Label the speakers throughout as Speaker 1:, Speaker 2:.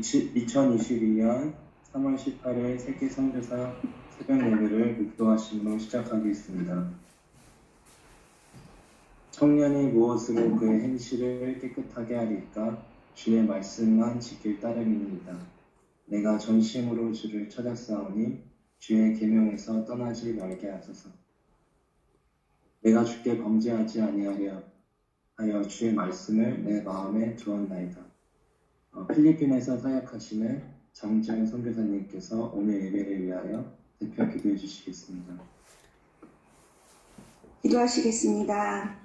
Speaker 1: 2022년 3월 18일 세계 선교사 새벽 예배를 묵도하심으로 시작하겠습니다. 청년이 무엇으로 그의 행실을 깨끗하게 하리까? 주의 말씀만 지킬 따름이니이다. 내가 전심으로 주를 찾았사오니 주의 계명에서 떠나지 말게 하소서. 내가 주께 범죄하지 아니하려 하여 주의 말씀을 내 마음에 두었나이다. 필리핀에서 사역하시는 장지현 선교사님께서 오늘 예배를 위하여 대표 기도해 주시겠습니다.
Speaker 2: 기도하시겠습니다.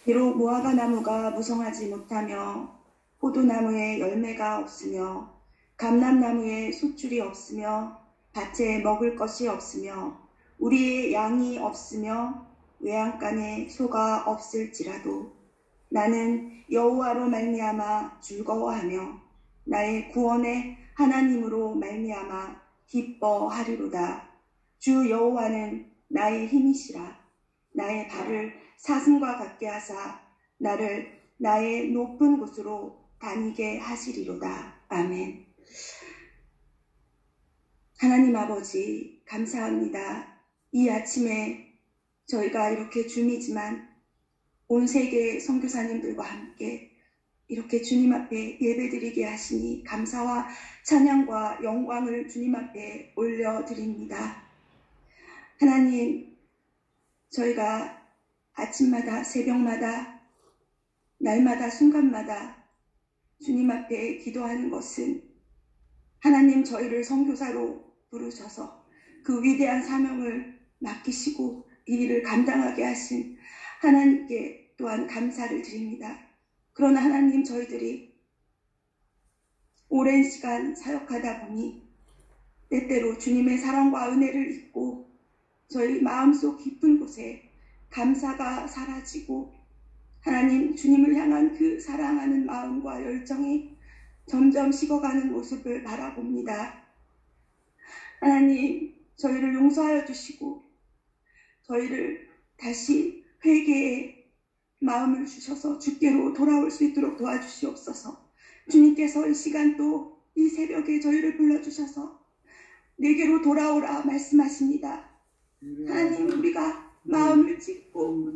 Speaker 2: 비록 무화과 나무가 무성하지 못하며 포도나무에 열매가 없으며 감람나무에 숫줄이 없으며 밭에 먹을 것이 없으며 우리의 양이 없으며 외양간에 소가 없을지라도 나는 여호와로 말미암아 즐거워하며 나의 구원의 하나님으로 말미암아 기뻐하리로다. 주 여호와는 나의 힘이시라. 나의 발을 사슴과 같게 하사 나를 나의 높은 곳으로 다니게 하시리로다. 아멘. 하나님 아버지 감사합니다. 이 아침에 저희가 이렇게 줌이지만 온 세계 선교사님들과 함께 이렇게 주님 앞에 예배드리게 하시니 감사와 찬양과 영광을 주님 앞에 올려드립니다. 하나님, 저희가 아침마다 새벽마다 날마다 순간마다 주님 앞에 기도하는 것은 하나님 저희를 선교사로 부르셔서 그 위대한 사명을 맡기시고 이 일을 감당하게 하신 하나님께 또한 감사를 드립니다. 그러나 하나님 저희들이 오랜 시간 사역하다 보니 때때로 주님의 사랑과 은혜를 잊고 저희 마음속 깊은 곳에 감사가 사라지고 하나님 주님을 향한 그 사랑하는 마음과 열정이 점점 식어가는 모습을 바라봅니다. 하나님 저희를 용서하여 주시고 저희를 다시 회개의 마음을 주셔서 주께로 돌아올 수 있도록 도와주시옵소서. 주님께서 이 시간 또 이 새벽에 저희를 불러주셔서 내게로 돌아오라 말씀하십니다. 하나님 우리가 마음을 찢고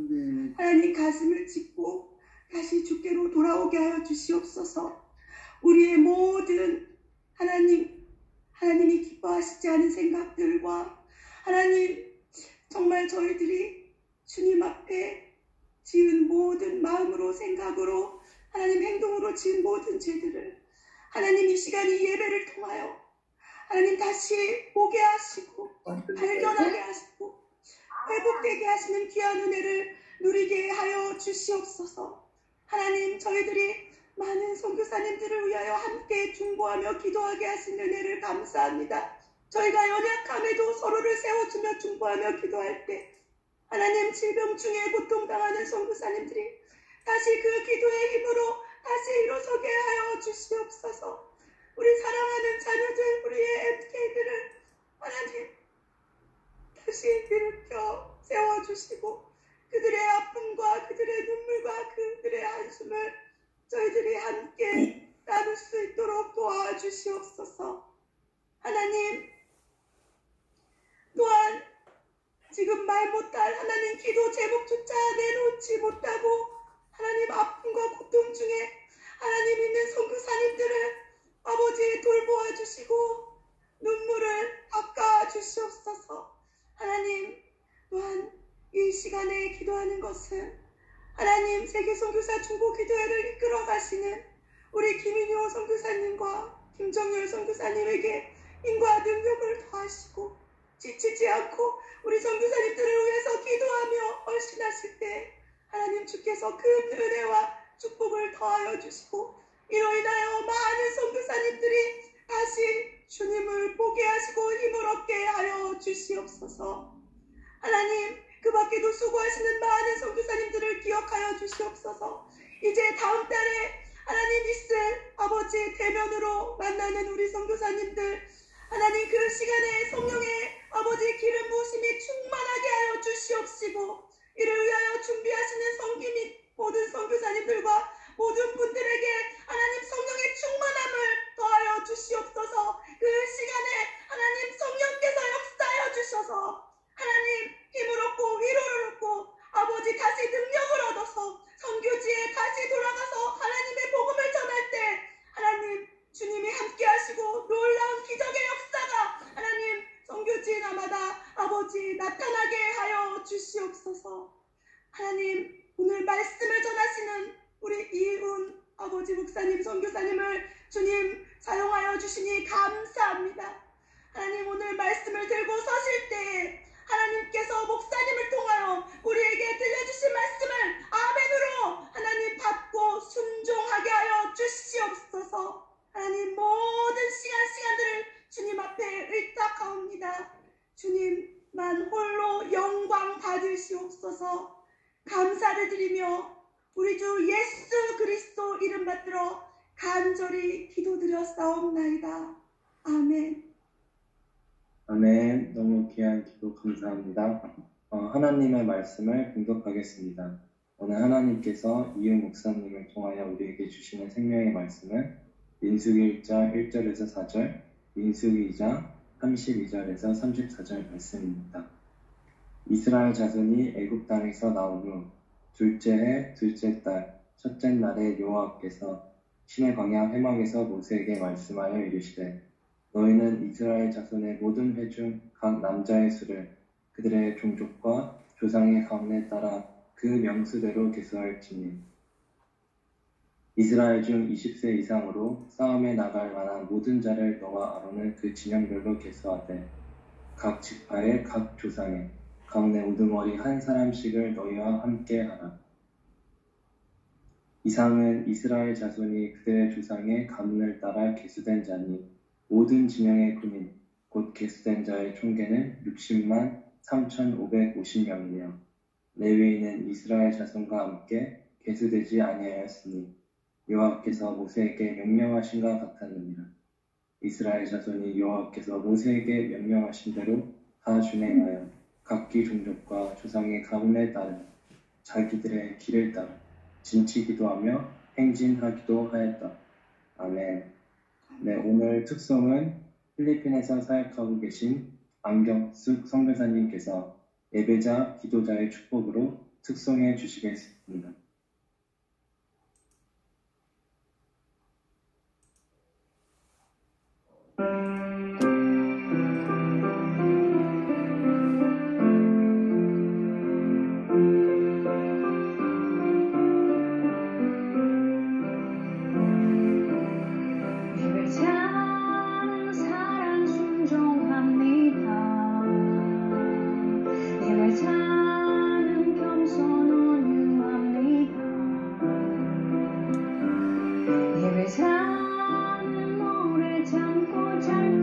Speaker 2: 하나님 가슴을 찢고 다시 주께로 돌아오게 하여 주시옵소서. 우리의 모든 하나님이 기뻐하시지 않은 생각들과 하나님 정말 저희들이 주님 앞에 지은 모든 마음으로 생각으로 하나님 행동으로 지은 모든 죄들을 하나님 이 시간 이 예배를 통하여 하나님 다시 보게 하시고 발견하게 하시고 회복되게 하시는 귀한 은혜를 누리게 하여 주시옵소서. 하나님 저희들이 많은 선교사님들을 위하여 함께 중보하며 기도하게 하신 은혜를 감사합니다. 저희가 연약함에도 서로를 세워주며 중보하며 기도할 때 하나님 질병 중에 고통당하는 선교사님들이 다시 그 기도의 힘으로 다시 일어서게 하여 주시옵소서. 우리 사랑하는 자녀들 우리의 MK들을 하나님 다시 일으켜 세워주시고 그들의 아픔과 그들의 눈물과 그들의 한숨을 저희들이 함께 나눌 수 있도록 도와주시옵소서. 하나님 또한 지금 말 못할 하나님 기도 제목조차 내놓지 못하고 하나님 아픔과 고통 중에 하나님 있는 선교사님들을 아버지 돌보아 주시고 눈물을 닦아 주시옵소서. 하나님 또한 이 시간에 기도하는 것은 하나님 세계 선교사 중보 기도회를 이끌어 가시는 우리 김인효 선교사님과 김정열 선교사님에게 힘과 능력을 더하시고 지치지 않고 우리 선교사님들을 위해서 기도하며 헌신하실 때 하나님 주께서 그 은혜와 축복을 더하여 주시고 이로 인하여 많은 선교사님들이 다시 주님을 보게 하시고 힘을 얻게 하여 주시옵소서. 하나님 그 밖에도 수고하시는 많은 선교사님들을 기억하여 주시옵소서. 이제 다음 달에 하나님 있을 아버지 대면으로 만나는 우리 선교사님들 하나님 그 시간에 성령의 아버지 기름 부으심이 충만하게 하여 주시옵시고 이를 위하여 준비하시는 성김 및 모든 선교사님들과 모든 분들에게 하나님 성령의 충만함을 나타나게 하여 주시옵소서. 하나님, 오늘 말씀을 전하시는 우리 이은 아버지 목사님, 선교사님을 주님 사용하여 주시니 감사합니다. 하나님, 오늘 말씀을 들고 서실 때에 하나님께서 목사님을 통하여 우리에게 들려주신 말씀을 아멘으로 하나님 받고 순종하게 하여 주시옵소서. 하나님, 모든 시간들을 주님 앞에 의탁하옵니다. 주님만 홀로 영광 받으시옵소서. 감사를 드리며 우리 주 예수 그리스도 이름 받들어 간절히 기도드렸사옵나이다. 아멘.
Speaker 1: 아멘. 너무 귀한 기도 감사합니다. 하나님의 말씀을 공독하겠습니다. 오늘 하나님께서 이은 목사님을 통하여 우리에게 주시는 생명의 말씀은 민수기 1장 1절에서 4절, 민수기 2장 32절에서 34절 말씀입니다. 이스라엘 자손이 애굽 땅에서 나온 후 둘째 해 둘째 달 첫째 날에 여호와께서 시내 광야 회막에서 모세에게 말씀하여 이르시되 너희는 이스라엘 자손의 모든 회 중 각 남자의 수를 그들의 종족과 조상의 가문에 따라 그 명수대로 계수할지니 이스라엘 중 20세 이상으로 싸움에 나갈 만한 모든 자를 너와 아론은 그 진영별로 계수하되 각 지파의 각 조상의 가문의 우두머리 한 사람씩을 너희와 함께 하라. 이상은 이스라엘 자손이 그들의 조상의 가문을 따라 계수된 자니 모든 진영의 군인 곧 계수된 자의 총계는 60만 3,550명이며 레위인은 이스라엘 자손과 함께 계수되지 아니하였으니 여호와께서 모세에게 명령하신가 같았느니라. 이스라엘 자손이 여호와께서 모세에게 명령하신 대로 다 준행하여 각기 종족과 조상의 가문에 따라 자기들의 길을 따라 진치기도 하며 행진하기도 하였다. 아멘. 네, 오늘 특송은 필리핀에서 사역하고 계신 안경숙 선교사님께서 예배자, 기도자의 축복으로 특송해 주시겠습니다.
Speaker 3: 예배자는 오래 참고 잘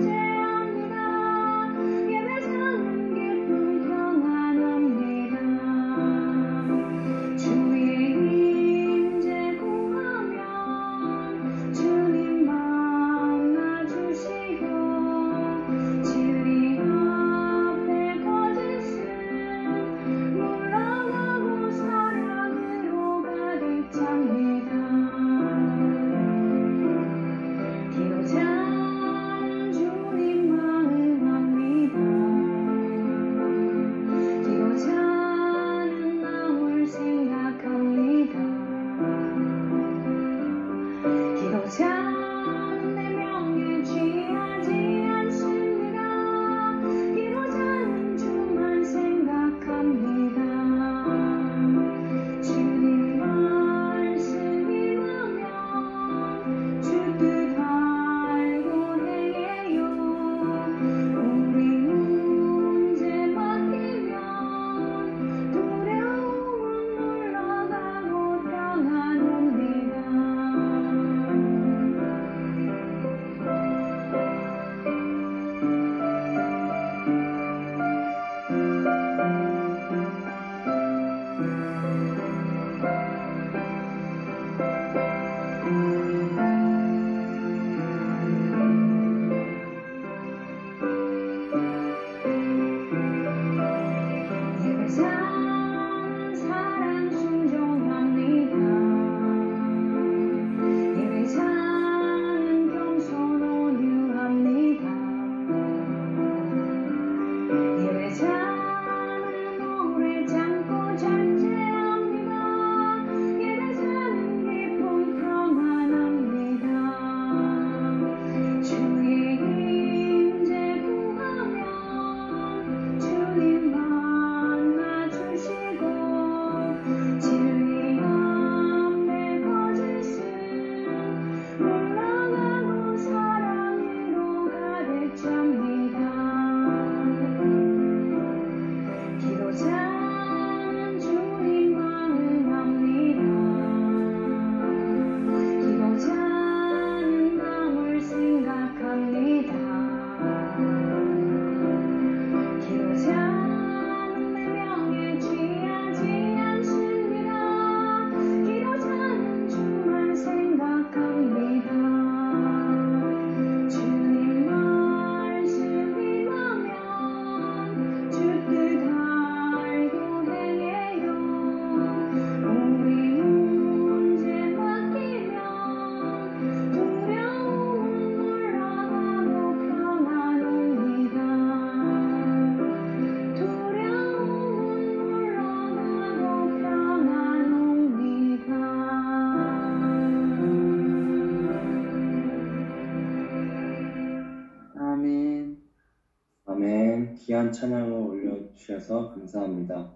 Speaker 1: 귀한 찬양을 올려주셔서 감사합니다.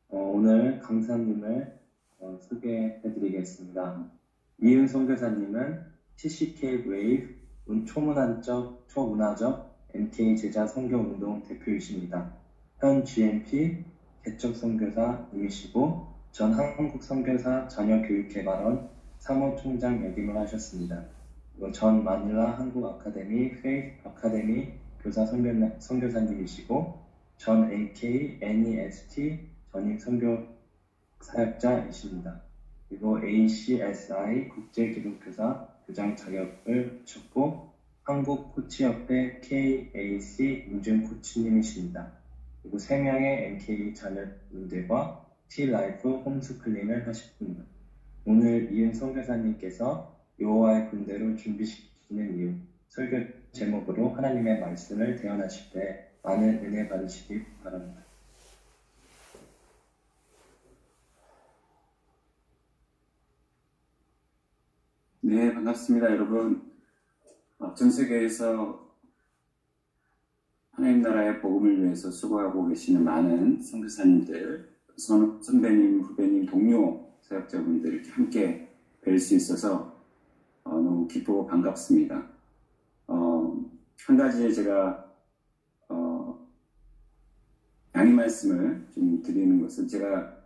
Speaker 1: 오늘 강사님을 소개해드리겠습니다. 이은 선교사님은 CCK 웨이브 초문화적 MK 제자 선교운동 대표이십니다. 현 GMP 개척 선교사님이시고 전 한국선교사 자녀교육개발원 사무총장 역임을 하셨습니다. 전 마닐라 한국아카데미 페이스 아카데미 교사 선교사님이시고 전 NK NEST 전임 선교사역자이십니다. 그리고 ACSI 국제기독교사 교장 자격을 갖췄고 한국코치협회 KAC 인증 코치님이십니다. 그리고 3명의 NK 자녀분들과 T-라이프 홈스쿨링을 하셨습니다. 오늘 이은 선교사님께서 여호와의 군대로 준비시키는 이유 설교 제목으로 하나님의 말씀을 대언하실 때 많은 은혜 받으시기 바랍니다.
Speaker 3: 네, 반갑습니다, 여러분. 전 세계에서 하나님 나라의 복음을 위해서 수고하고 계시는 많은 선교사님들, 선배님, 후배님, 동료 사역자분들 이렇게 함께 뵐 수 있어서 너무 기쁘고 반갑습니다. 한 가지 제가 양해 말씀을 좀 드리는 것은 제가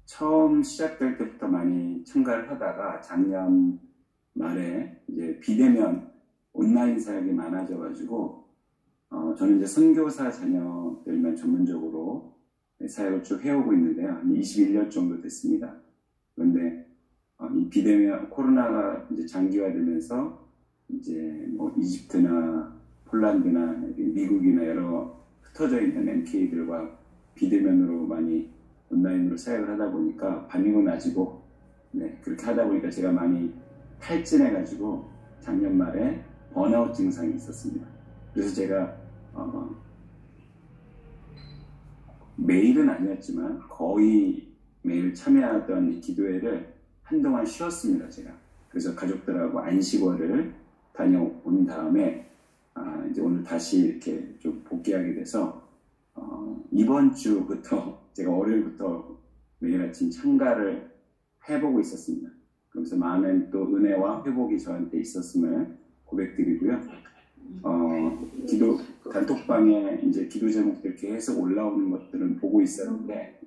Speaker 3: 처음 시작될 때부터 많이 참가를 하다가 작년 말에 이제 비대면 온라인 사역이 많아져가지고 저는 이제 선교사 자녀들만 전문적으로 사역을 쭉 해오고 있는데요. 한 21년 정도 됐습니다. 그런데 이 비대면 코로나가 이제 장기화되면서 이제 뭐 이집트나 폴란드나 미국이나 여러 흩어져 있는 MK들과 비대면으로 많이 온라인으로 사역을 하다 보니까 반응은 나지고 그렇게 하다 보니까 제가 많이 탈진해가지고 작년 말에 번아웃 증상이 있었습니다. 그래서 제가 매일은 아니었지만 거의 매일 참여하던 이 기도회를 한동안 쉬었습니다. 제가 그래서 가족들하고 안식월을 다녀온 다음에 이제 오늘 다시 이렇게 좀 복귀하게 돼서 이번 주부터 제가 월요일부터 매일 아침 참가를 해보고 있었습니다. 그러면서 많은 또 은혜와 회복이 저한테 있었음을 고백드리고요. 기도 단톡방에 이제 기도 제목들 계속 올라오는 것들은 보고 있었는데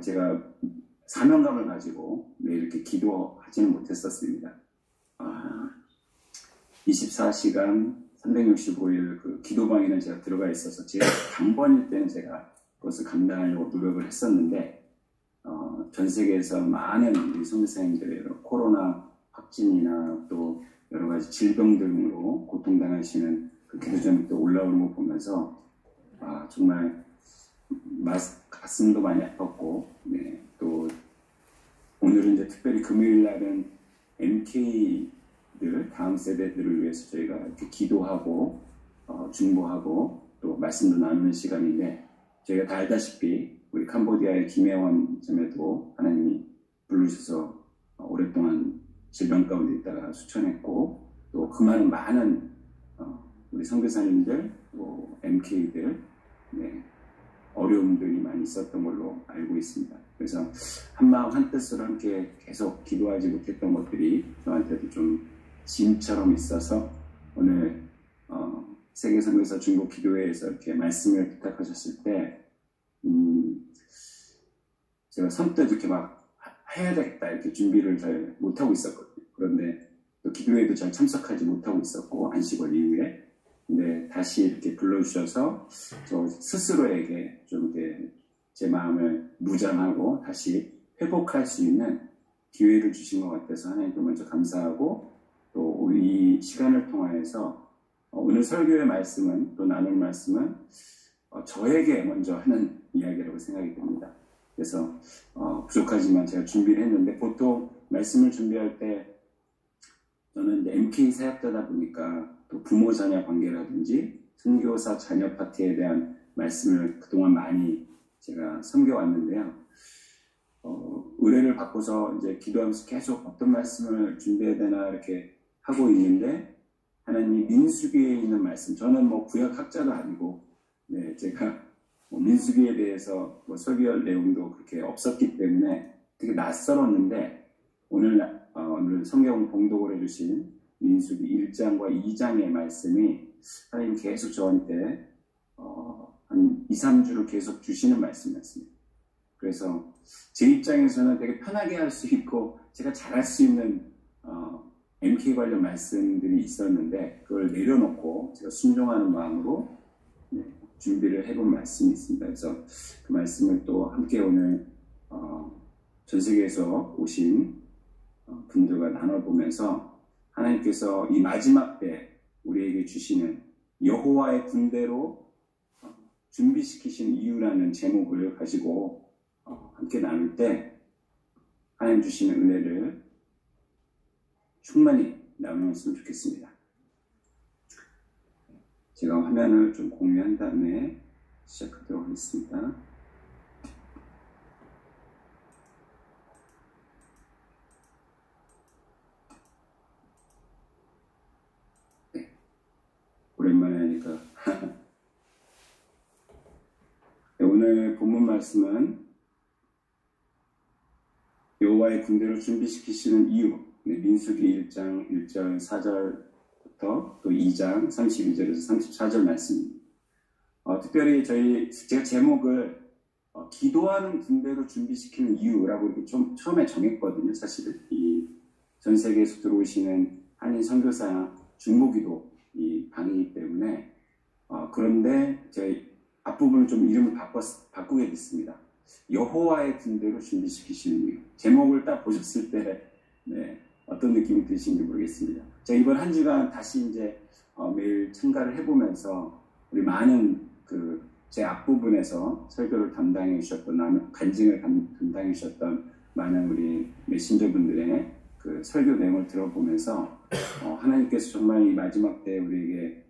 Speaker 3: 제가 사명감을 가지고 매일 이렇게 기도하지는 못했었습니다. 24시간 365일 그 기도방에는 제가 들어가 있어서 제가 당번일 때는 제가 그것을 감당하려고 노력을 했었는데 전 세계에서 많은 우리 선교사님들의 코로나 확진이나 또 여러 가지 질병 등으로 고통당하시는 그 기도 제목도 올라오는 거 보면서 정말 가슴도 많이 아팠고 또 오늘은 이제 특별히 금요일 날은 MK들 다음 세대들을 위해서 저희가 이렇게 기도하고 중보하고 또 말씀도 나누는 시간인데 저희가 다 알다시피 우리 캄보디아의 김혜원 자매도 하나님이 부르셔서 오랫동안 질병 가운데 있다가 수천했고 또 그 많은 우리 선교사님들 또 MK들 어려움들이 많이 있었던 걸로 알고 있습니다. 그래서 한마음 한뜻으로 함께 계속 기도하지 못했던 것들이 저한테도 좀 짐처럼 있어서 오늘 세계선교사 중국 기도회에서 이렇게 말씀을 부탁하셨을 때 제가 선뜻 이렇게 막 해야 되겠다 이렇게 준비를 잘 못하고 있었거든요. 그런데 또 기도회도 잘 참석하지 못하고 있었고 안식월 이후에 근데 다시 이렇게 불러주셔서 저 스스로에게 좀 이렇게 제 마음을 무장하고 다시 회복할 수 있는 기회를 주신 것 같아서 하나님께 먼저 감사하고 또 이 시간을 통하여서 오늘 설교의 말씀은 또 나눌 말씀은 저에게 먼저 하는 이야기라고 생각이 됩니다. 그래서 부족하지만 제가 준비를 했는데 보통 말씀을 준비할 때 저는 이제 MK 사역자다 보니까 또 부모 자녀 관계라든지 선교사 자녀 파트에 대한 말씀을 그동안 많이 제가 섬겨왔는데요. 의뢰를 받고서 이제 기도하면서 계속 어떤 말씀을 준비해야 되나 이렇게 하고 있는데 하나님이 민수기에 있는 말씀, 저는 뭐 구약 학자도 아니고 네, 제가 민수기에 대해서 설교할 내용도 그렇게 없었기 때문에 되게 낯설었는데 오늘 성경 봉독을 해주신 민수기 1장과 2장의 말씀이 하나님 계속 저한테 한 2, 3주로 계속 주시는 말씀이었습니다. 그래서 제 입장에서는 되게 편하게 할 수 있고 제가 잘할 수 있는 MK 관련 말씀들이 있었는데 그걸 내려놓고 제가 순종하는 마음으로 준비를 해본 말씀이 있습니다. 그래서 그 말씀을 또 함께 오늘 전 세계에서 오신 분들과 나눠보면서 하나님께서 이 마지막 때 우리에게 주시는 여호와의 군대로 준비시키신 이유라는 제목을 가지고 함께 나눌 때 하나님 주시는 은혜를 충만히 나누었으면 좋겠습니다. 제가 화면을 좀 공유한 다음에 시작하도록 하겠습니다. 네. 오랜만에 하니까 네, 오늘 본문 말씀은 여호와의 군대로 준비시키시는 이유, 민수기 1장 1절 4절부터 또 2장 32절에서 34절 말씀입니다. 특별히 제가 제목을 기도하는 군대로 준비시키는 이유라고 이렇게 좀 처음에 정했거든요. 사실은 이 전 세계에서 들어오시는 한인 선교사 중보기도 이 방이기 때문에 그런데 제가 앞부분을 좀 이름을 바꾸게 됐습니다. 여호와의 군대로 준비시키시는 이유. 제목을 딱 보셨을 때 어떤 느낌이 드시는지 모르겠습니다. 제가 이번 한 주간 다시 이제 매일 참가를 해보면서 우리 많은 제 앞부분에서 설교를 담당해 주셨던 간증을 담당해 주셨던 많은 우리 메신저분들의 그 설교 내용을 들어보면서 하나님께서 정말 이 마지막 때 우리를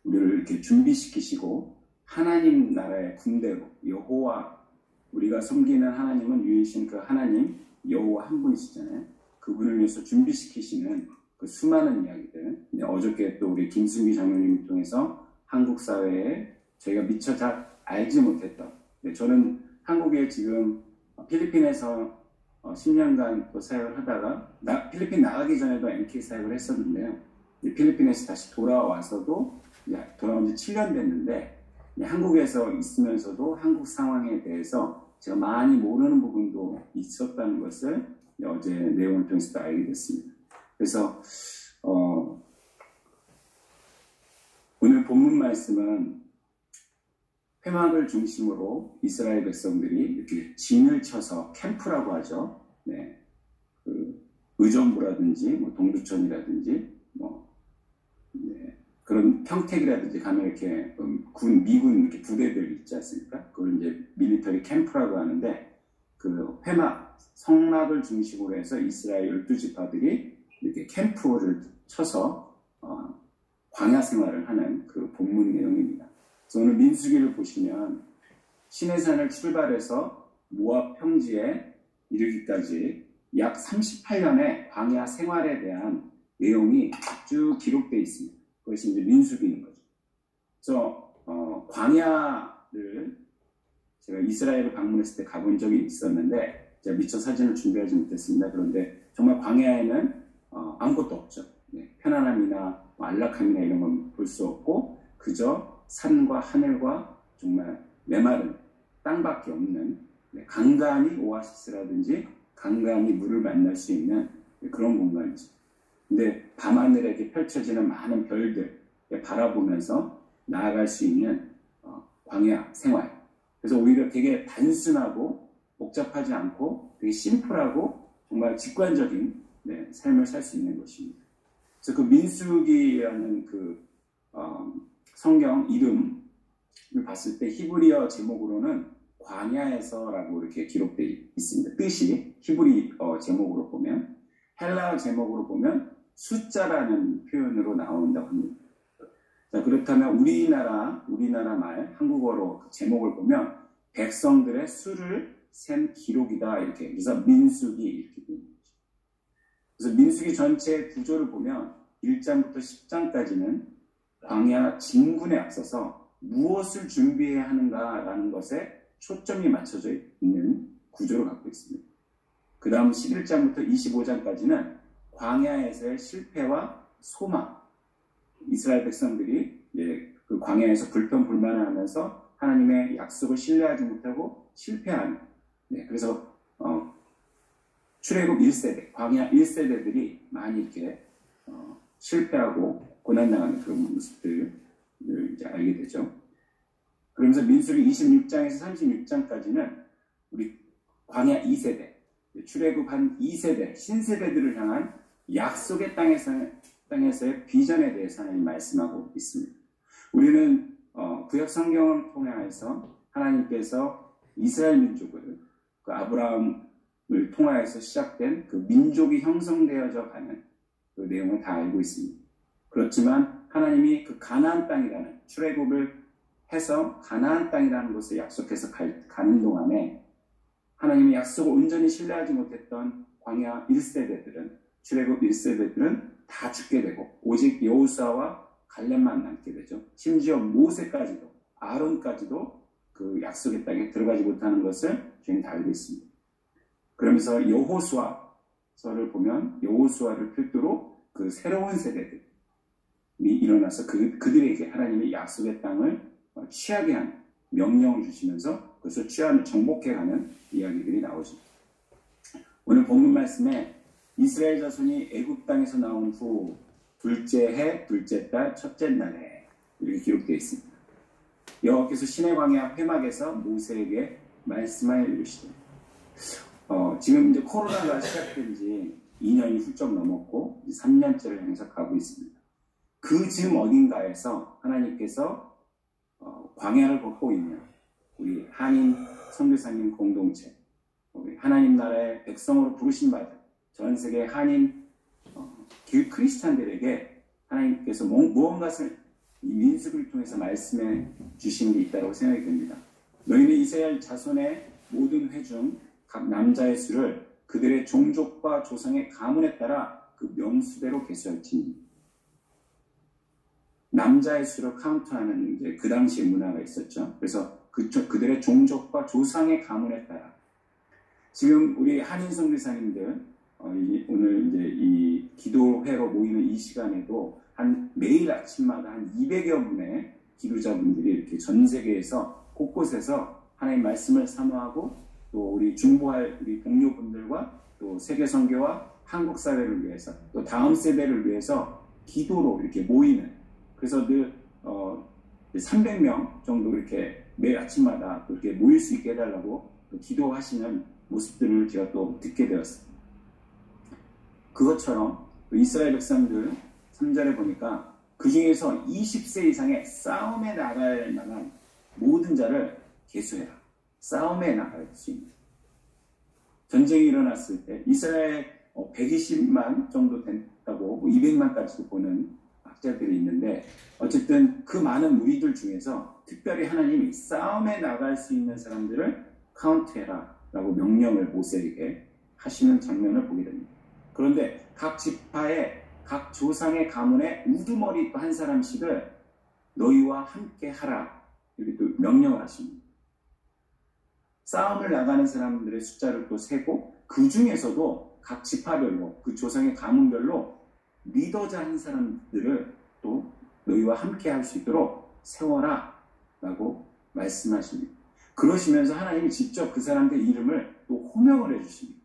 Speaker 3: 이렇게 준비시키시고 하나님 나라의 군대로 여호와 우리가 섬기는 하나님은 유일신 그 하나님 여호와 한 분이시잖아요. 그분을 위해서 준비시키시는 그 수많은 이야기들. 어저께 또 우리 김승기 장로님을 통해서 한국 사회에 저희가 미처 잘 알지 못했던. 저는 한국에 지금 필리핀에서 10년간 또 사역을 하다가 필리핀 나가기 전에도 MK 사역을 했었는데요. 필리핀에서 다시 돌아와서도 돌아온 지 7년 됐는데 한국에서 있으면서도 한국 상황에 대해서 제가 많이 모르는 부분도 있었다는 것을 어제 내용을 통해서 알게 됐습니다. 그래서 오늘 본문 말씀은 회막을 중심으로 이스라엘 백성들이 이렇게 진을 쳐서 캠프라고 하죠. 의정부라든지 동두천이라든지 그런 평택이라든지 가면 이렇게 미군 이렇게 부대들 있지 않습니까? 그걸 이제 밀리터리 캠프라고 하는데 그 회막 성막을 중심으로 해서 이스라엘 12지파들이 이렇게 캠프를 쳐서 광야 생활을 하는 그 본문 내용입니다. 그래서 오늘 민수기를 보시면 시내산을 출발해서 모압 평지에 이르기까지 약 38년의 광야 생활에 대한 내용이 쭉 기록되어 있습니다. 그것이 이제 민수기인 거죠. 그래서 광야를 제가 이스라엘을 방문했을 때 가본 적이 있었는데 제가 미처 사진을 준비하지 못했습니다. 그런데 정말 광야에는 아무것도 없죠. 편안함이나 안락함이나 이런 건 볼 수 없고 그저 산과 하늘과 정말 메마른 땅밖에 없는 간간히 오아시스라든지 간간히 물을 만날 수 있는 그런 공간이죠. 근데 밤하늘에 이렇게 펼쳐지는 많은 별들 바라보면서 나아갈 수 있는 광야 생활. 그래서 오히려 되게 단순하고 복잡하지 않고 되게 심플하고 정말 직관적인 삶을 살 수 있는 것입니다. 그래서 그 민수기라는 그 성경 이름을 봤을 때 히브리어 제목으로는 광야에서라고 이렇게 기록되어 있습니다. 뜻이 히브리어 제목으로 보면 헬라어 제목으로 보면 숫자라는 표현으로 나온다고 합니다. 자, 그렇다면 우리나라 말 한국어로 그 제목을 보면 백성들의 수를 센 기록이다 이렇게. 그래서 민수기 이렇게 되는 거죠. 그래서 민수기 전체 구조를 보면 1장부터 10장까지는 광야 진군에 앞서서 무엇을 준비해야 하는가라는 것에 초점이 맞춰져 있는 구조를 갖고 있습니다. 그 다음 11장부터 25장까지는 광야에서의 실패와 소망, 이스라엘 백성들이 그 광야에서 불평불만을 하면서 하나님의 약속을 신뢰하지 못하고 실패하는, 그래서 출애굽 1세대, 광야 1세대들이 많이 이렇게 실패하고 고난당하는 그런 모습들을 이제 알게 되죠. 그러면서 민수기 26장에서 36장까지는 우리 광야 2세대, 출애굽 한 2세대, 신세대들을 향한 약속의 땅에서의 비전에 대해서 하나님 말씀하고 있습니다. 우리는 구약 성경을 통해서 하나님께서 이스라엘 민족을, 그 아브라함을 통하여서 시작된 그 민족이 형성되어져 가는 그 내용을 다 알고 있습니다. 그렇지만 하나님이 그 가나안 땅이라는, 출애굽을 해서 가나안 땅이라는 곳을 약속해서 가는 동안에 하나님의 약속을 온전히 신뢰하지 못했던 광야 1세대들은, 출애굽 1세대들은 다 죽게 되고 오직 여호수아와 갈렙만 남게 되죠. 심지어 모세까지도, 아론까지도 그 약속의 땅에 들어가지 못하는 것을 저희는 다 알고 있습니다. 그러면서 여호수아서를 보면 여호수아를 필두로 그 새로운 세대들이 일어나서 그들에게 하나님의 약속의 땅을 취하게 하는 명령을 주시면서 그것을 취하는, 정복해가는 이야기들이 나오죠. 오늘 본문 말씀에 이스라엘 자손이 애굽 땅에서 나온 후 둘째 해, 둘째 달, 첫째 날에 이렇게 기록되어 있습니다. 여호와께서 시내 광야 회막에서 모세에게 말씀하여 이르시되, 지금 이제 코로나가 시작된 지 2년이 훌쩍 넘었고 3년째를 향해서 가고 있습니다. 그 즈음 어딘가에서 하나님께서 광야를 걷고 있는 우리 한인 선교사님 공동체, 우리 하나님 나라의 백성으로 부르신 바들, 전 세계 한인 크리스찬들에게 하나님께서 무언가를 이 민수기를 통해서 말씀해 주신 게 있다고 생각이 듭니다. 너희는 이스라엘 자손의 모든 회 중 각 남자의 수를 그들의 종족과 조상의 가문에 따라 그 명수대로 계수할지니. 남자의 수를 카운트하는 이제 그 당시의 문화가 있었죠. 그래서 그들의 종족과 조상의 가문에 따라. 지금 우리 한인 선교사님들 오늘 이제 이 기도회로 모이는 이 시간에도 매일 아침마다 한 200여 분의 기도자분들이 이렇게 전 세계에서 곳곳에서 하나님 말씀을 사모하고 또 우리 중보할 우리 동료분들과 또 세계 선교와 한국 사회를 위해서 또 다음 세대를 위해서 기도로 이렇게 모이는, 그래서 늘 300명 정도 이렇게 매일 아침마다 이렇게 모일 수 있게 해달라고 기도하시는 모습들을 제가 또 듣게 되었습니다. 그것처럼 이스라엘 백성들 3절에 보니까 그 중에서 20세 이상의 싸움에 나갈 만한 모든 자를 계수해라. 싸움에 나갈 수 있는. 전쟁이 일어났을 때 이스라엘 120만 정도 된다고 200만까지도 보는 학자들이 있는데, 어쨌든 그 많은 무리들 중에서 특별히 하나님이 싸움에 나갈 수 있는 사람들을 카운트해라 라고 명령을 모세에게 하시는 장면을 보게 됩니다. 그런데 각 지파의 각 조상의 가문에 우두머리 한 사람씩을 너희와 함께 하라 이렇게 또 명령을 하십니다. 싸움을 나가는 사람들의 숫자를 또 세고 그 중에서도 각 지파별로 그 조상의 가문별로 리더자 한 사람들을 또 너희와 함께 할 수 있도록 세워라 라고 말씀하십니다. 그러시면서 하나님이 직접 그 사람들의 이름을 또 호명을 해주십니다.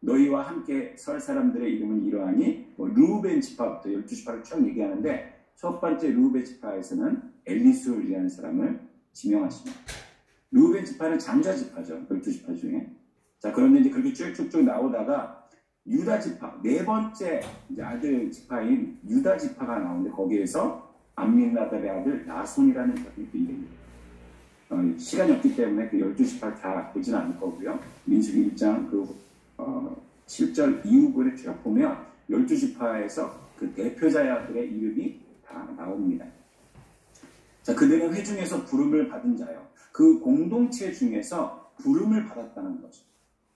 Speaker 3: 너희와 함께 설 사람들의 이름은 이러하니 르우벤 지파부터 12지파를 쭉 얘기하는데, 첫 번째 르우벤 지파에서는 엘리수라는 사람을 지명하십니다. 르우벤 지파는 장자 지파죠. 12지파 중에. 자, 그런데 이제 그렇게 쭉쭉쭉 나오다가 유다 지파, 네 번째 이제 아들 지파인 유다 지파가 나오는데, 거기에서 암민나답의 아들 나손이라는 사람이 또 이릅니다. 시간이 없기 때문에 그 12지파를 다 보진 않을 거고요. 민수기 1장 7절 이후부에 쭉 보면 12지파에서 그 대표자들의 이름이 다 나옵니다. 자, 그들은 회중에서 부름을 받은 자요. 그 공동체 중에서 부름을 받았다는 거죠.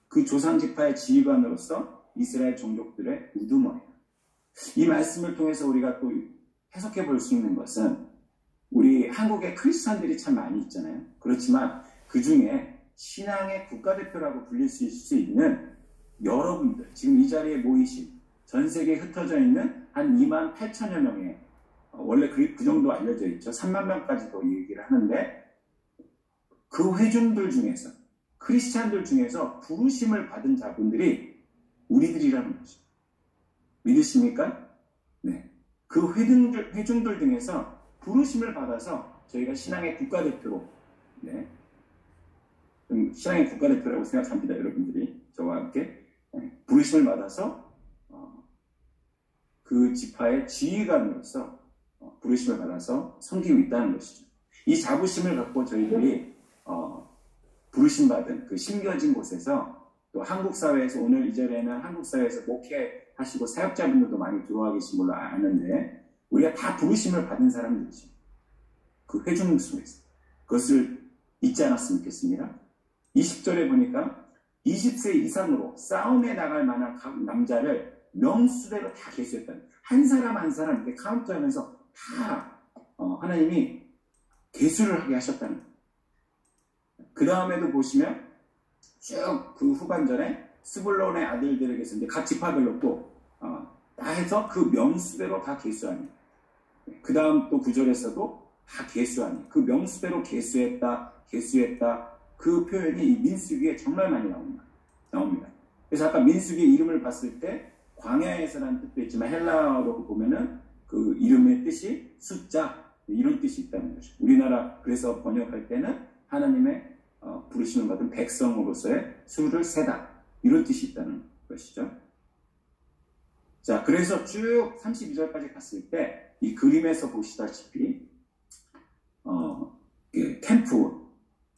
Speaker 3: 그 조상지파의 지휘관으로서 이스라엘 종족들의 우두머리. 이 말씀을 통해서 우리가 또 해석해 볼 수 있는 것은 우리 한국에 크리스찬들이 참 많이 있잖아요. 그렇지만 그 중에 신앙의 국가대표라고 불릴 수 있는 여러분들, 지금 이 자리에 모이신 전 세계에 흩어져 있는 한 2만 8천여 명의, 원래 그 정도 알려져 있죠. 3만 명까지도 얘기를 하는데, 그 회중들 중에서, 크리스찬들 중에서 부르심을 받은 자분들이 우리들이라는 거죠. 믿으십니까? 네. 그 회중들 중에서 부르심을 받아서 저희가 신앙의 국가대표로, 네. 신앙의 국가대표라고 생각합니다. 여러분들이 저와 함께 부르심을 받아서 그 지파의 지휘관으로서 부르심을 받아서 섬기고 있다는 것이죠. 이 자부심을 갖고 저희들이 부르심 받은 그 심겨진 곳에서, 또 한국 사회에서, 오늘 이 자리에는 한국 사회에서 목회하시고 사역자분들도 많이 들어와 계신 걸로 아는데, 우리가 다 부르심을 받은 사람들이죠. 그 회중 속에서. 그것을 잊지 않았으면 좋겠습니다. 20절에 보니까 20세 이상으로 싸움에 나갈 만한 남자를 명수대로 다 계수했다는, 한 사람 한 사람 이렇게 카운트하면서 다 하나님이 계수를 하게 하셨다는 거예요. 그 다음에도 보시면 쭉 그 후반전에 스불론의 아들들에게서 이제 각 지파별로 또 다 해서 그 명수대로 다 계수하니, 그 다음 또 9절에서도 다 계수하니, 그 명수대로 계수했다 그 표현이 이 민수기에 정말 많이 나옵니다. 그래서 아까 민수기의 이름을 봤을 때 광야에서라는 뜻도 있지만 헬라어로 보면은 그 이름의 뜻이 숫자, 이런 뜻이 있다는 거죠. 우리나라 그래서 번역할 때는 하나님의 부르심을 받은 백성으로서의 수를 세다, 이런 뜻이 있다는 것이죠. 자, 그래서 쭉 32절까지 갔을 때 이 그림에서 보시다시피 캠프,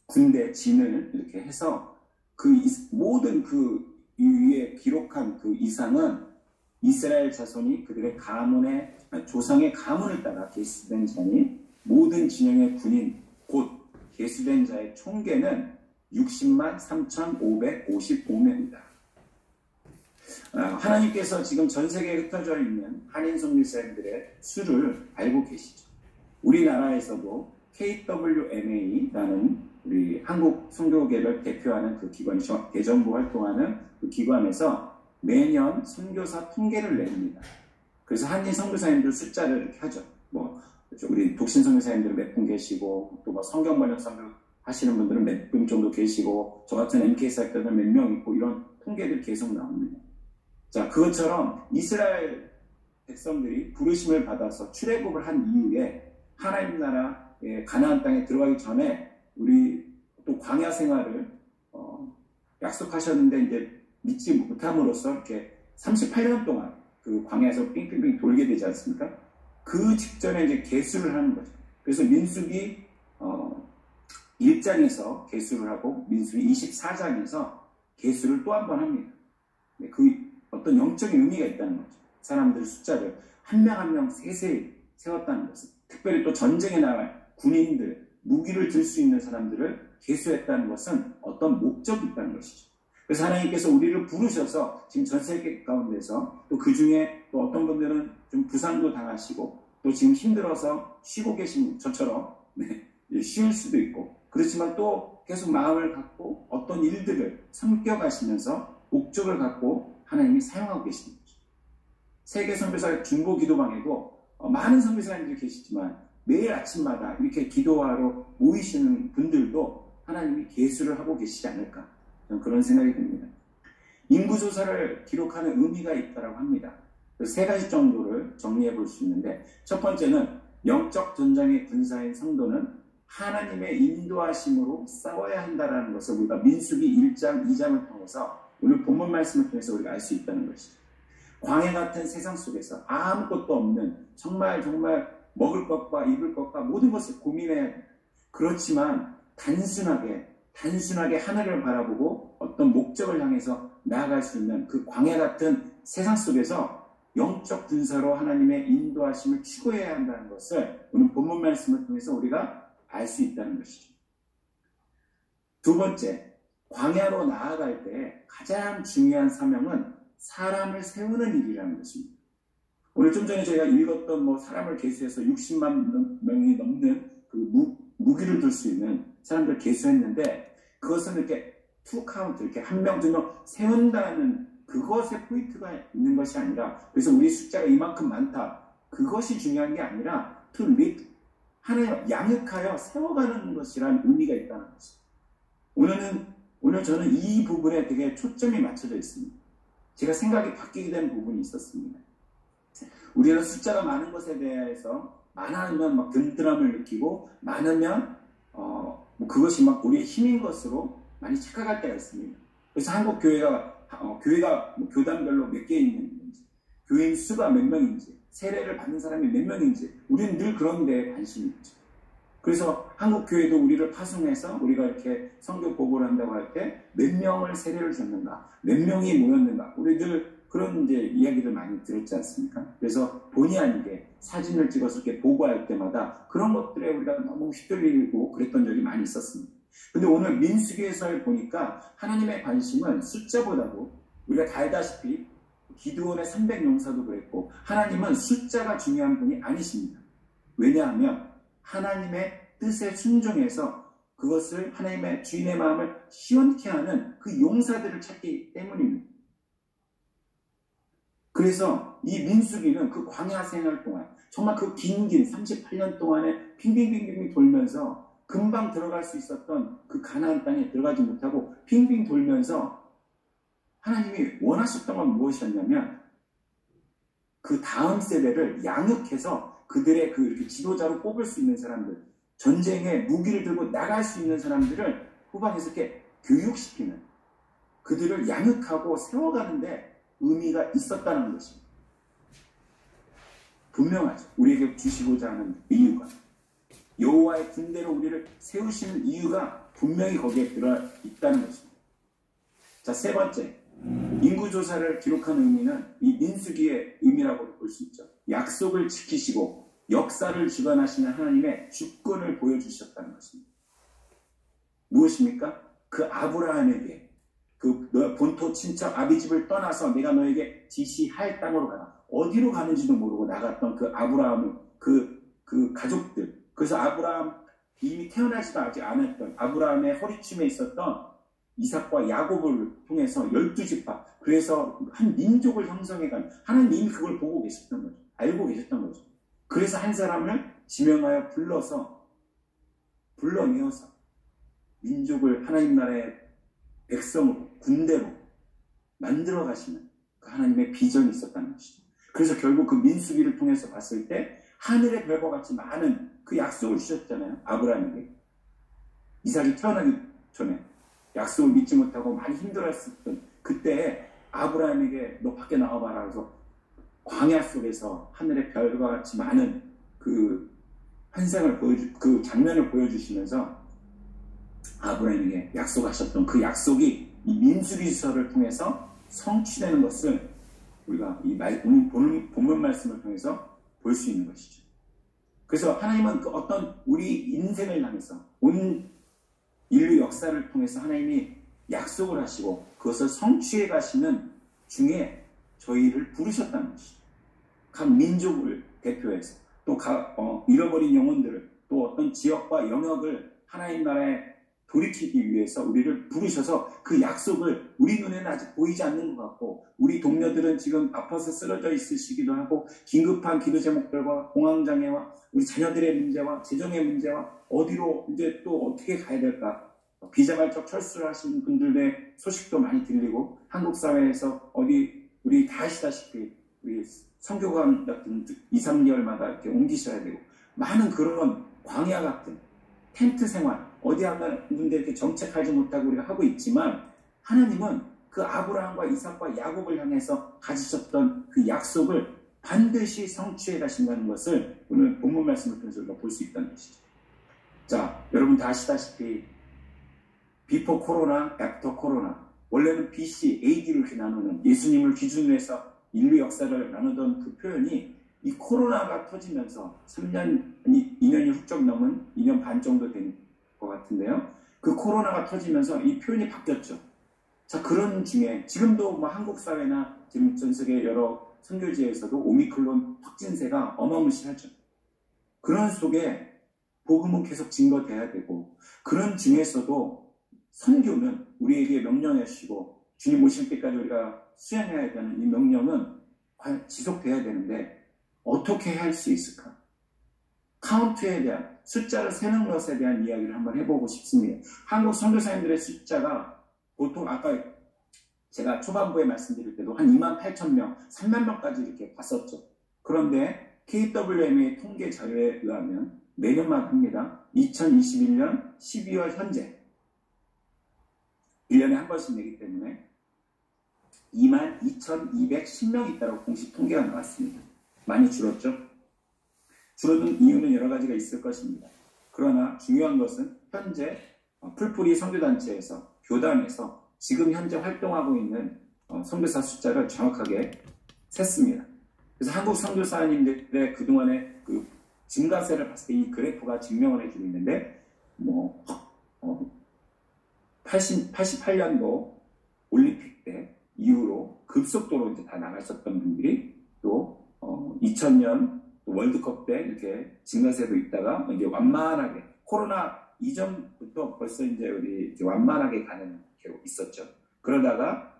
Speaker 3: 군대, 진을 이렇게 해서 모든 그 위에 기록한 그 이상은 이스라엘 자손이 그들의 조상의 가문을 따라 계수된 자니, 모든 진영의 군인 곧 계수된 자의 총계는 60만 3,555명이다. 하나님께서 지금 전 세계에 흩어져 있는 한인 선교사님들의 수를 알고 계시죠. 우리나라에서도 KWMA라는 우리 한국 선교계를 대표하는 그 기관이 대전부 활동하는 그 기관에서 매년 선교사 통계를 냅니다. 그래서 한인 선교사님들 숫자를 이렇게 하죠. 우리 독신 선교사님들은 몇 분 계시고, 또 성경 번역 선교 하시는 분들은 몇 분 정도 계시고, 저 같은 MK 사역자들은 몇 명 있고, 이런 통계들 계속 나옵니다. 자, 그것처럼 이스라엘 백성들이 부르심을 받아서 출애굽을 한 이후에 하나님 나라의 가나안 땅에 들어가기 전에 우리 또 광야 생활을 약속하셨는데 이제 믿지 못함으로써 이렇게 38년 동안 그 광야에서 빙빙빙 돌게 되지 않습니까? 그 직전에 이제 계수를 하는 거죠. 그래서 민수기 1장에서 계수를 하고 민수기 24장에서 계수를 또 한 번 합니다. 그 어떤 영적인 의미가 있다는 거죠. 사람들 숫자를 한 명 한 명 세세히 세웠다는 것은, 특별히 또 전쟁에 나갈 군인들, 무기를 들 수 있는 사람들을 계수했다는 것은 어떤 목적이 있다는 것이죠. 그래서 하나님께서 우리를 부르셔서 지금 전 세계 가운데서, 또 그 중에 또 어떤 분들은 좀 부상도 당하시고, 또 지금 힘들어서 쉬고 계신 저처럼 쉬울 수도 있고, 그렇지만 또 계속 마음을 갖고 어떤 일들을 섬겨가시면서 목적을 갖고 하나님이 사용하고 계시는 거죠. 세계 선교사 중보 기도방에도 많은 선교사님들이 계시지만 매일 아침마다 이렇게 기도하러 모이시는 분들도 하나님이 계수를 하고 계시지 않을까, 저는 그런 생각이 듭니다. 인구조사를 기록하는 의미가 있다고 합니다. 세 가지 정도를 정리해 볼 수 있는데, 첫 번째는 영적 전장의 군사인 성도는 하나님의 인도하심으로 싸워야 한다는 것을 우리가 민수기 1장, 2장을 통해서, 오늘 본문 말씀을 통해서 우리가 알 수 있다는 것이죠. 광야 같은 세상 속에서 아무것도 없는, 정말 먹을 것과 입을 것과 모든 것을 고민해야 합니다. 그렇지만 단순하게 하늘을 바라보고 어떤 목적을 향해서 나아갈 수 있는 그 광야 같은 세상 속에서 영적 군사로 하나님의 인도하심을 추구해야 한다는 것을 오늘 본문 말씀을 통해서 우리가 알 수 있다는 것이죠. 두 번째, 광야로 나아갈 때 가장 중요한 사명은 사람을 세우는 일이라는 것입니다. 오늘 좀 전에 저희가 읽었던 뭐 사람을 계수해서 60만 명이 넘는 그 무기를 들 수 있는 사람들 계수했는데 그것은 이렇게 투 카운트 이렇게 한 명, 두 명 세운다는 그것에 포인트가 있는 것이 아니라 그래서 우리 숫자가 이만큼 많다. 그것이 중요한 게 아니라 to lead 하나님 양육하여 세워가는 것이란 의미가 있다는 것입니다. 오늘 저는 이 부분에 되게 초점이 맞춰져 있습니다. 제가 생각이 바뀌게 된 부분이 있었습니다. 우리는 숫자가 많은 것에 대해서 많으면 막 든든함을 느끼고 많으면 뭐 그것이 막 우리의 힘인 것으로 많이 착각할 때가 있습니다. 그래서 한국 교회가 뭐 교단별로 몇 개 있는지, 교인 수가 몇 명인지, 세례를 받는 사람이 몇 명인지 우리는 늘 그런 데에 관심이 있죠. 그래서 한국 교회도 우리를 파송해서 우리가 이렇게 성교 보고를 한다고 할 때 몇 명을 세례를 줬는가, 몇 명이 모였는가, 우리 늘 그런 이제 이야기를 많이 들었지 않습니까? 그래서 본의 아니게 사진을 찍어서 이렇게 보고할 때마다 그런 것들에 우리가 너무 휘둘리고 그랬던 적이 많이 있었습니다. 근데 오늘 민수기에서 보니까 하나님의 관심은 숫자보다도 우리가 다 알다시피 기드온의 300용사도 그랬고 하나님은 숫자가 중요한 분이 아니십니다. 왜냐하면 하나님의 뜻에 순종해서 그것을 하나님의 주인의 마음을 시원케 하는 그 용사들을 찾기 때문입니다. 그래서 이 민수기는 그 광야 생활 동안 정말 그 긴 38년 동안에 빙빙빙빙 돌면서 금방 들어갈 수 있었던 그 가나안 땅에 들어가지 못하고 빙빙 돌면서 하나님이 원하셨던 건 무엇이었냐면 그 다음 세대를 양육해서 그들의 그 이렇게 지도자로 뽑을 수 있는 사람들, 전쟁에 무기를 들고 나갈 수 있는 사람들을 후방에서 이렇게 교육시키는, 그들을 양육하고 세워가는데 의미가 있었다는 것입니다. 분명하죠. 우리에게 주시고자 하는 이유가, 여호와의 군대로 우리를 세우시는 이유가 분명히 거기에 들어있다는 것입니다. 자, 세 번째, 인구조사를 기록한 의미는 이 민수기의 의미라고 볼 수 있죠. 약속을 지키시고 역사를 주관하시는 하나님의 주권을 보여주셨다는 것입니다. 무엇입니까? 그 아브라함에게 그 너 본토 친척 아비집을 떠나서 내가 너에게 지시할 땅으로 가라. 어디로 가는지도 모르고 나갔던 그 아브라함의 그 가족들. 그래서 아브라함 이미 태어나지도 아직 않았던 아브라함의 허리춤에 있었던 이삭과 야곱을 통해서 12지파, 그래서 한 민족을 형성해간 하나님이 그걸 보고 계셨던 거죠. 알고 계셨던 거죠. 그래서 한 사람을 지명하여 불러내어서 민족을 하나님 나라의 백성으로, 군대로 만들어 가시는 그 하나님의 비전이 있었다는 것이죠. 그래서 결국 그 민수기를 통해서 봤을 때 하늘의 별과 같이 많은 그 약속을 주셨잖아요. 아브라함에게. 이삭이 태어나기 전에 약속을 믿지 못하고 많이 힘들어했었던 그때 아브라함에게 너 밖에 나와봐라 해서 광야 속에서 하늘의 별과 같이 많은 그 환상을 그 장면을 보여주시면서 아브라함에게 약속하셨던 그 약속이 이 민수기서를 통해서 성취되는 것을 우리가 이 본문 말씀을 통해서 볼 수 있는 것이죠. 그래서 하나님은 그 어떤 우리 인생을 향해서 온 인류 역사를 통해서 하나님이 약속을 하시고 그것을 성취해 가시는 중에 저희를 부르셨다는 것이죠. 각 민족을 대표해서 또 잃어버린 영혼들을 또 어떤 지역과 영역을 하나님 나라에 돌이키기 위해서 우리를 부르셔서 그 약속을 우리 눈에는 아직 보이지 않는 것 같고 우리 동료들은 지금 아파서 쓰러져 있으시기도 하고 긴급한 기도 제목들과 공황장애와 우리 자녀들의 문제와 재정의 문제와 어디로 이제 또 어떻게 가야 될까, 비자발적 철수를 하시는 분들의 소식도 많이 들리고 한국 사회에서 우리 다 아시다시피 우리 선교관 같은 2, 3개월마다 이렇게 옮기셔야 되고 많은 그런 광야 같은 텐트 생활 어디 하는 군데 이렇게 정착하지 못하고 우리가 하고 있지만 하나님은 그 아브라함과 이삭과 야곱을 향해서 가지셨던 그 약속을 반드시 성취해 가신다는 것을 오늘 본문 말씀을 통해서 우리가 볼 수 있다는 것이죠. 자, 여러분 다 아시다시피 비포 코로나, 애프터 코로나, 원래는 BC, AD로 이렇게 나누는 예수님을 기준으로 해서 인류 역사를 나누던 그 표현이 이 코로나가 터지면서 2년이 훌쩍 넘은 2년 반 정도 된 것 같은데요. 그 코로나가 터지면서 이 표현이 바뀌었죠. 자, 그런 중에 지금도 뭐 한국 사회나 지금 전 세계 여러 선교지에서도 오미크론 확진세가 어마무시하죠. 그런 속에 복음은 계속 증거돼야 되고, 그런 중에서도 선교는 우리에게 명령해 주시고 주님 오실 때까지 우리가 수행해야 되는 이 명령은 과연 지속돼야 되는데 어떻게 할 수 있을까? 카운트에 대한, 숫자를 세는 것에 대한 이야기를 한번 해보고 싶습니다. 한국 선교사님들의 숫자가 보통 아까 제가 초반부에 말씀드릴 때도 한 28,000명, 3만 명까지 이렇게 봤었죠. 그런데 KWM의 통계 자료에 의하면 내년만 합니다. 2021년 12월 현재 1년에 한 번씩 내기 때문에 22,210명이 있다고 공식 통계가 나왔습니다. 많이 줄었죠? 줄어든 이유는 여러 가지가 있을 것입니다. 그러나 중요한 것은 현재 풀뿌리 선교단체에서, 교단에서 지금 현재 활동하고 있는 선교사 숫자를 정확하게 셌습니다. 그래서 한국 선교사님들의 그동안의 그 증가세를 봤을 때 이 그래프가 증명을 해주고 있는데, 88년도 올림픽 때 이후로 급속도로 이제 다 나갔었던 분들이 또 2000년 월드컵 때 이렇게 증가세도 있다가 이제 완만하게, 코로나 이전부터 벌써 이제 우리 이제 완만하게 가는 게 있었죠. 그러다가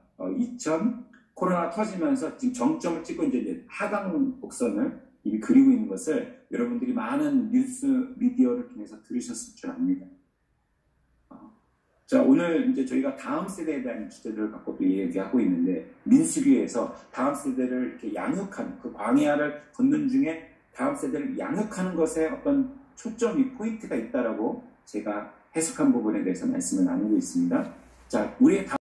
Speaker 3: 코로나 터지면서 지금 정점을 찍고 이제 하강 곡선을 이미 그리고 있는 것을 여러분들이 많은 뉴스 미디어를 통해서 들으셨을 줄 압니다. 자, 오늘 이제 저희가 다음 세대에 대한 주제들을 갖고 또 얘기하고 있는데, 민수기에서 다음 세대를 이렇게 양육하는, 그 광야를 걷는 중에 다음 세대를 양육하는 것에 어떤 초점이, 포인트가 있다라고 제가 해석한 부분에 대해서 말씀을 나누고 있습니다. 자, 우리의